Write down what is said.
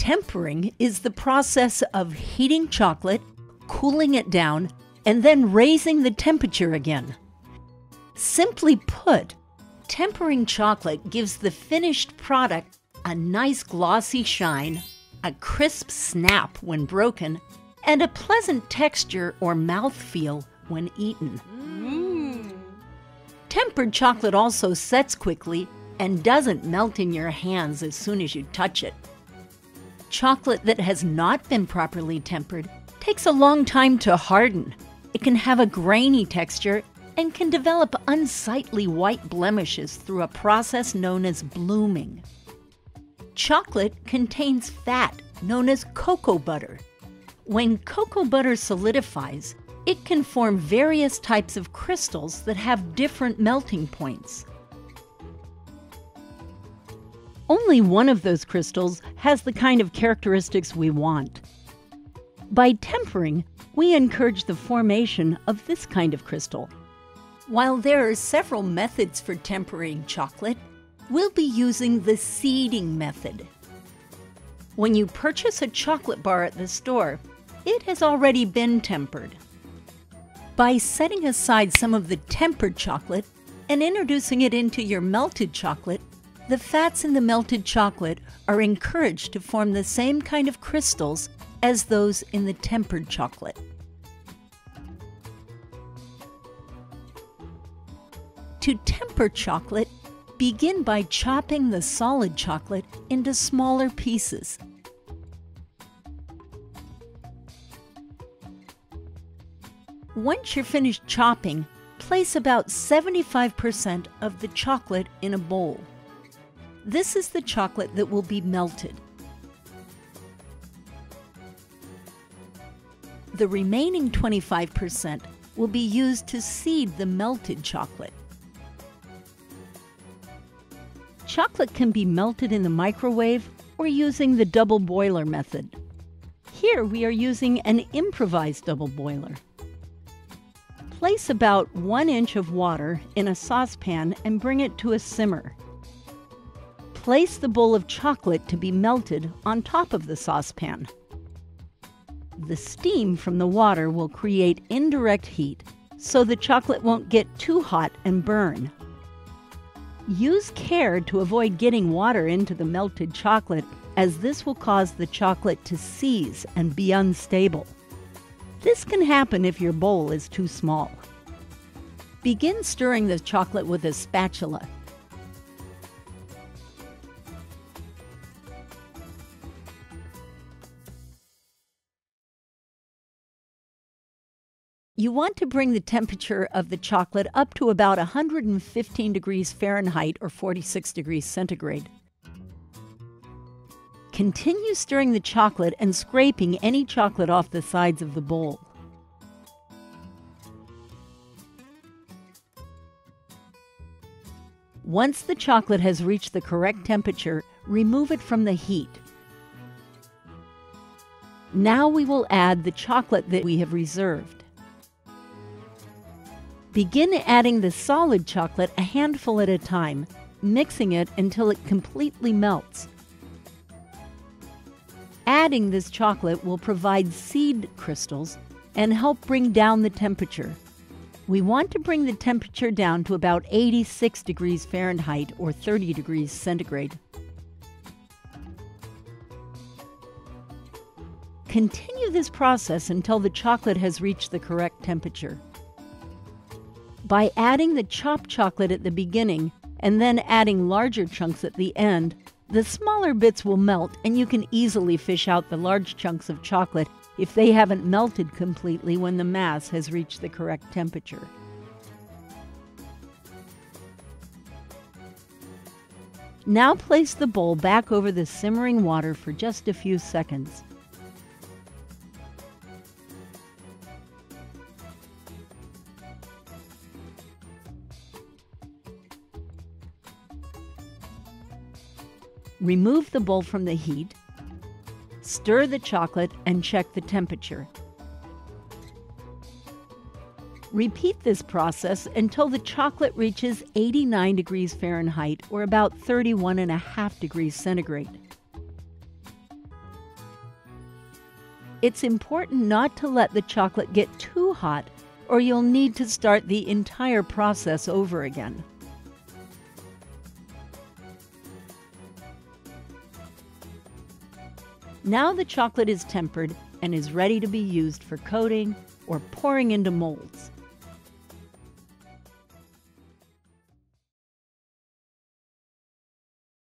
Tempering is the process of heating chocolate, cooling it down, and then raising the temperature again. Simply put, tempering chocolate gives the finished product a nice glossy shine, a crisp snap when broken, and a pleasant texture or mouthfeel when eaten. Tempered chocolate also sets quickly and doesn't melt in your hands as soon as you touch it. Chocolate that has not been properly tempered takes a long time to harden. It can have a grainy texture and can develop unsightly white blemishes through a process known as blooming. Chocolate contains fat known as cocoa butter. When cocoa butter solidifies, it can form various types of crystals that have different melting points. Only one of those crystals has the kind of characteristics we want. By tempering, we encourage the formation of this kind of crystal. While there are several methods for tempering chocolate, we'll be using the seeding method. When you purchase a chocolate bar at the store, it has already been tempered. By setting aside some of the tempered chocolate and introducing it into your melted chocolate, the fats in the melted chocolate are encouraged to form the same kind of crystals as those in the tempered chocolate. To temper chocolate, begin by chopping the solid chocolate into smaller pieces. Once you're finished chopping, place about 75% of the chocolate in a bowl. This is the chocolate that will be melted. The remaining 25% will be used to seed the melted chocolate. Chocolate can be melted in the microwave or using the double boiler method. Here we are using an improvised double boiler. Place about 1 inch of water in a saucepan and bring it to a simmer. Place the bowl of chocolate to be melted on top of the saucepan. The steam from the water will create indirect heat, so the chocolate won't get too hot and burn. Use care to avoid getting water into the melted chocolate, as this will cause the chocolate to seize and be unstable. This can happen if your bowl is too small. Begin stirring the chocolate with a spatula. You want to bring the temperature of the chocolate up to about 115 degrees Fahrenheit or 46 degrees centigrade. Continue stirring the chocolate and scraping any chocolate off the sides of the bowl. Once the chocolate has reached the correct temperature, remove it from the heat. Now we will add the chocolate that we have reserved. Begin adding the solid chocolate a handful at a time, mixing it until it completely melts. Adding this chocolate will provide seed crystals and help bring down the temperature. We want to bring the temperature down to about 86 degrees Fahrenheit or 30 degrees centigrade. Continue this process until the chocolate has reached the correct temperature. By adding the chopped chocolate at the beginning and then adding larger chunks at the end, the smaller bits will melt and you can easily fish out the large chunks of chocolate if they haven't melted completely when the mass has reached the correct temperature. Now place the bowl back over the simmering water for just a few seconds. Remove the bowl from the heat, stir the chocolate, and check the temperature. Repeat this process until the chocolate reaches 89 degrees Fahrenheit or about 31.5 degrees centigrade. It's important not to let the chocolate get too hot, or you'll need to start the entire process over again. Now the chocolate is tempered and is ready to be used for coating or pouring into molds.